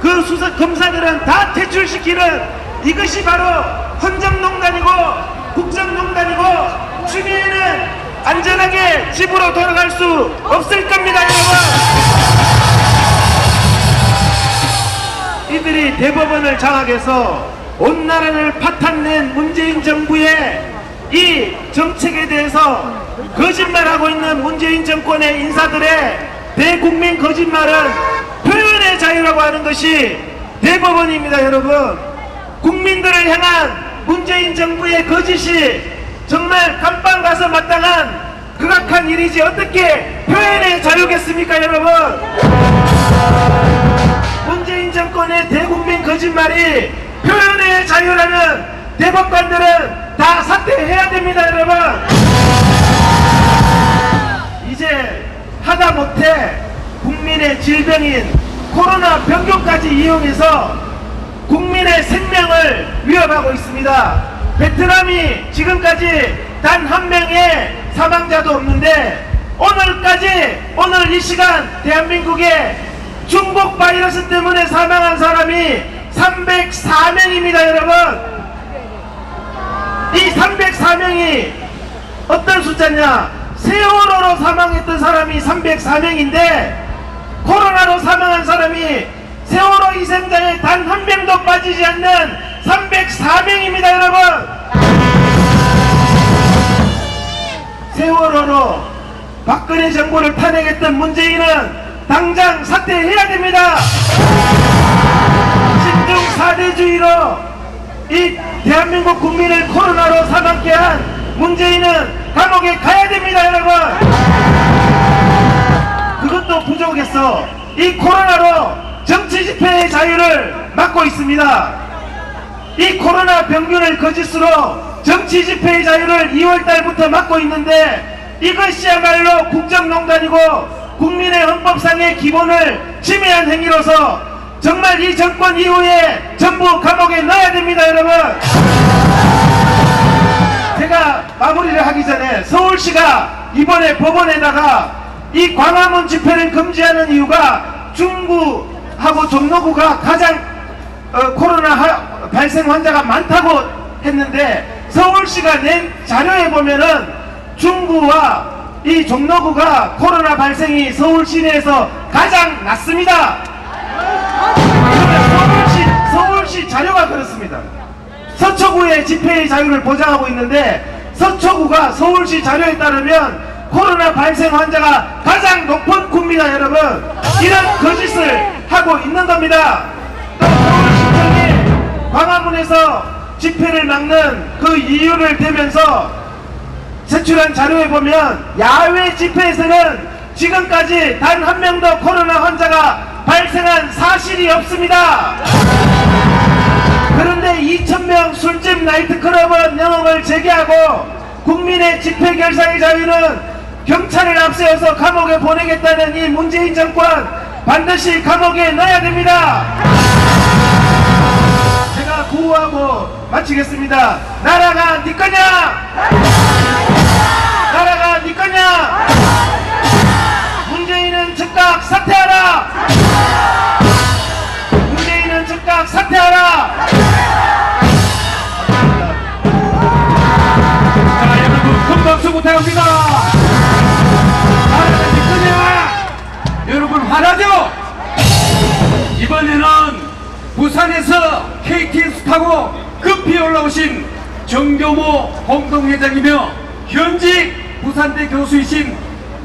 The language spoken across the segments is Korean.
그 수석 검사들은 다 퇴출시키는 이것이 바로 헌정농단이고 국정농단이고 추미애는 안전하게 집으로 돌아갈 수 없을 겁니다, 여러분. 이들이 대법원을 장악해서 온 나라를 파탄낸 문재인 정부의 이 정책에 대해서 거짓말하고 있는 문재인 정권의 인사들의 대국민 거짓말은 표현의 자유라고 하는 것이 대법원입니다, 여러분. 국민들을 향한 문재인 정부의 거짓이 정말 감방 가서 마땅한 극악한 일이지 어떻게 표현의 자유겠습니까, 여러분? 문재인 정권의 대국민 거짓말이 표현의 자유라면 대법관들은 다 사퇴해야 됩니다, 여러분. 이제 하다못해 국민의 질병인 코로나 병균까지 이용해서 국민의 생명을 위협하고 있습니다. 베트남이 지금까지 단 한 명의 사망자도 없는데 오늘 이 시간 대한민국에 중국 바이러스 때문에 사망한 사람이 304명입니다, 여러분. 이 304명이 어떤 숫자냐? 세월호로 사망했던 사람이 304명인데 코로나로 사망한 사람이 세월호 희생자에 단 한 명도 빠지지 않는 304명입니다, 여러분. 세월호로 박근혜 정부를 탄핵했던 문재인은 당장 사퇴해야 됩니다. 신중 사대주의로 이 대한민국 국민을 코로나로 사망케 한 문재인은 감옥에 가야 됩니다, 여러분. 그것도 부족했어. 이 코로나로 정치 집회의 자유를 막고 있습니다. 이 코로나 병균을 거짓으로 정치 집회의 자유를 2월달부터 막고 있는데 이것이야말로 국정농단이고 국민의 헌법상의 기본을 침해한 행위로서 정말 이 정권 이후에 전부 감옥에 넣어야 됩니다, 여러분. 제가 마무리를 하기 전에 서울시가 이번에 법원에다가 이 광화문 집회를 금지하는 이유가 중구하고 종로구가 가장 코로나 발생 환자가 많다고 했는데 서울시가 낸 자료에 보면은 중구와 이 종로구가 코로나 발생이 서울 시내에서 가장 낮습니다. 서울시 자료가 그렇습니다. 서초구의 집회의 자유를 보장하고 있는데 서초구가 서울시 자료에 따르면 코로나 발생 환자가 가장 높은 구입니다, 여러분. 이런 거짓을 하고 있는 겁니다. 또 서울시청이 광화문에서 집회를 막는 그 이유를 대면서 제출한 자료에 보면 야외 집회에서는 지금까지 단 한 명도 코로나 환자가 발생한 사실이 없습니다. 그런데 2,000명 술집 나이트클럽은 영업을 재개하고 국민의 집회 결사의 자유는 경찰을 앞세워서 감옥에 보내겠다는 이 문재인 정권 반드시 감옥에 넣어야 됩니다. 제가 구호하고 마치겠습니다. 나라가 네 거냐? 나라가 네 거냐? 문재인은 즉각 사퇴하라! 문재인은 즉각 사퇴하라! 자, 여러분 큰 박수 부탁합니다. 나라가 네 거냐? 여러분 화나죠? 이번에는 부산에서 KTX 타고 급히 올라오신 정교모 공동회장이며 현직 부산대 교수이신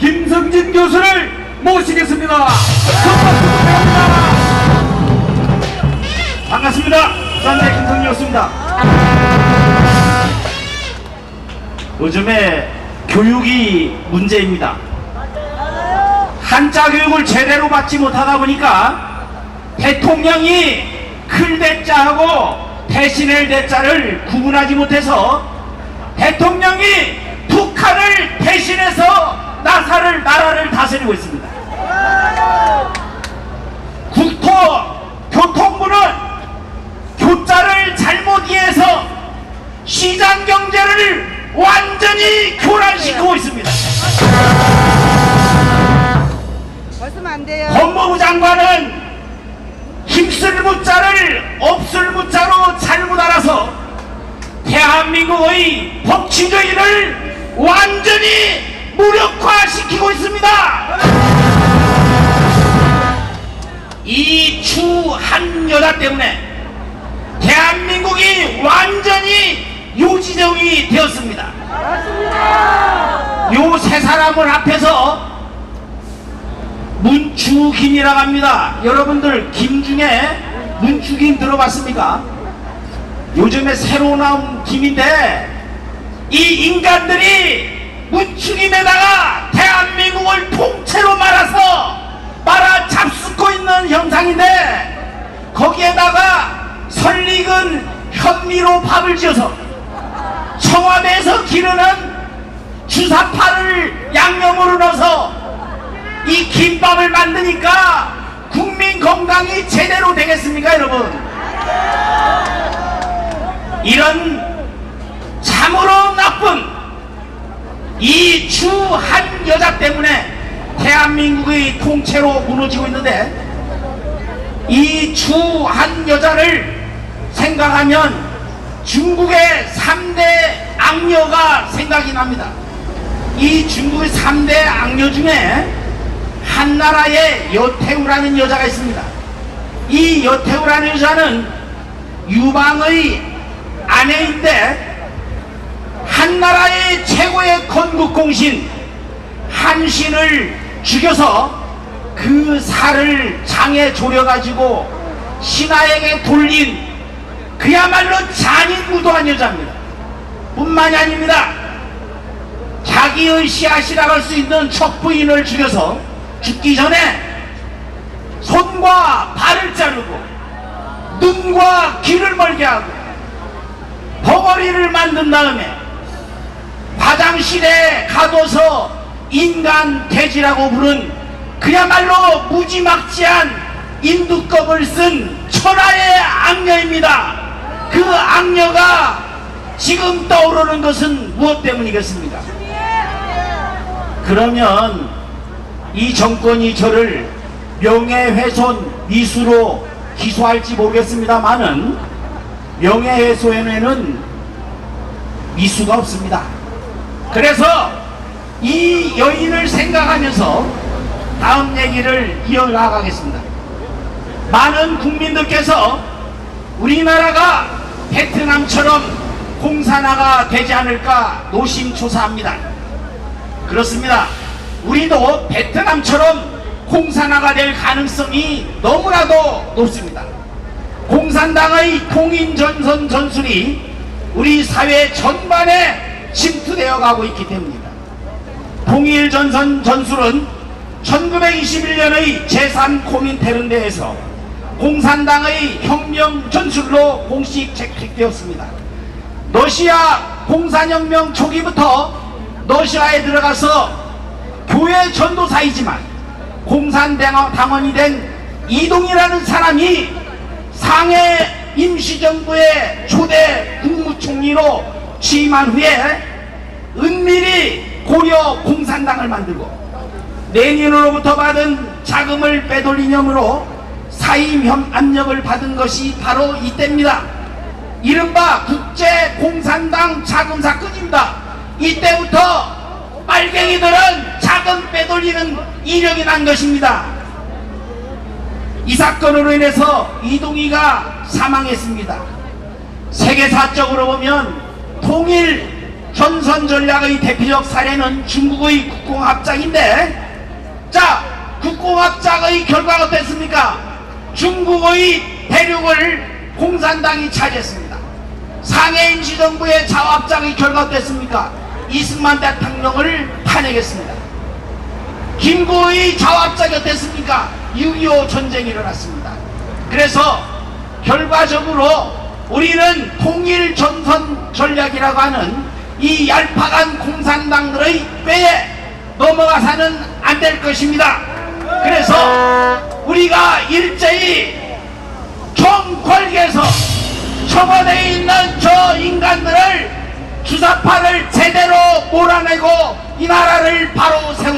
김성진 교수를 모시겠습니다. 반갑습니다. 부산대 김성진이었습니다. 요즘에 교육이 문제입니다. 한자 교육을 제대로 받지 못하다 보니까 대통령이 클 대자하고 대신할 대자를 구분하지 못해서 대통령이 북한을 대신해서 나라를 다스리고 있습니다. 교통부는 교자를 잘못 이해해서 시장 경제를 완전히 교란시키고 있습니다. 벗으면 안 돼요. 법무부 장관은 힘쓰 있을 무자를 없을 무자로 잘못 알아서 대한민국의 법치주의를 완전히 무력화시키고 있습니다. 이 주 한 여자 때문에 대한민국이 완전히 요지정이 되었습니다. 요 세 사람을 앞에서 문축인이라고 합니다. 여러분들 김 중에 문축인 들어봤습니까? 요즘에 새로 나온 김인데 이 인간들이 문축인에다가 대한민국을 통째로 말아 잡수고 있는 형상인데 거기에다가 설익은 현미로 밥을 지어서 청와대에서 기르는 주사파를 양념으로 넣어서 이 김밥을 만드니까 국민 건강이 제대로 되겠습니까, 여러분? 이런 참으로 나쁜 이 주 한 여자 때문에 대한민국의 통째로 무너지고 있는데 이 주 한 여자를 생각하면 중국의 3대 악녀가 생각이 납니다. 이 중국의 3대 악녀 중에 한나라의 여태우라는 여자가 있습니다. 이 여태우라는 여자는 유방의 아내인데 한나라의 최고의 건국공신 한신을 죽여서 그 살을 장에 졸여가지고 신하에게 돌린 그야말로 잔인무도한 여자입니다. 뿐만이 아닙니다. 자기의 씨앗이라고 할 수 있는 척부인을 죽여서 죽기 전에 손과 발을 자르고 눈과 귀를 멀게 하고 벙어리를 만든 다음에 화장실에 가둬서 인간 돼지라고 부른 그야말로 무지막지한 인두껍을 쓴 천하의 악녀입니다. 그 악녀가 지금 떠오르는 것은 무엇 때문이겠습니까? 그러면 이 정권이 저를 명예훼손 미수로 기소할지 모르겠습니다만은 명예훼손에는 미수가 없습니다. 그래서 이 여인을 생각하면서 다음 얘기를 이어나가겠습니다. 많은 국민들께서 우리나라가 베트남처럼 공산화가 되지 않을까 노심초사합니다. 그렇습니다. 우리도 베트남처럼 공산화가 될 가능성이 너무나도 높습니다. 공산당의 통인전선 전술이 우리 사회 전반에 침투되어 가고 있기 때문입니다. 통일전선 전술은 1921년의 제3코민테른대에서 공산당의 혁명 전술로 공식 채택되었습니다. 러시아 공산혁명 초기부터 러시아에 들어가서 교회 전도사이지만 공산당원이 된 이동이라는 사람이 상해 임시정부의 초대 국무총리로 취임한 후에 은밀히 고려 공산당을 만들고 레닌으로부터 받은 자금을 빼돌린 혐의로 사임 압력을 받은 것이 바로 이때입니다. 이른바 국제공산당 자금 사건입니다. 이때부터 빨갱이들은 자금 빼돌리는 이력이 난 것입니다. 이 사건으로 인해서 이동희가 사망했습니다. 세계사적으로 보면 통일 전선 전략의 대표적 사례는 중국의 국공합작인데, 자, 국공합작의 결과가 어땠습니까? 중국의 대륙을 공산당이 차지했습니다. 상해 임시정부의 자합작의 결과가 어땠습니까? 이승만 대통령을 탄핵했습니다. 김구의 자합작이 어땠습니까? 6.25 전쟁이 일어났습니다. 그래서 결과적으로 우리는 통일 전선 전략이라고 하는 이 얄팍한 공산당들의 꾀에 넘어가서는 안 될 것입니다. 그래서 우리가 일제히 총궐기에서 청와대에 있는 저 인간들을 주사파를 제대로 몰아내고 이 나라를 바로 세워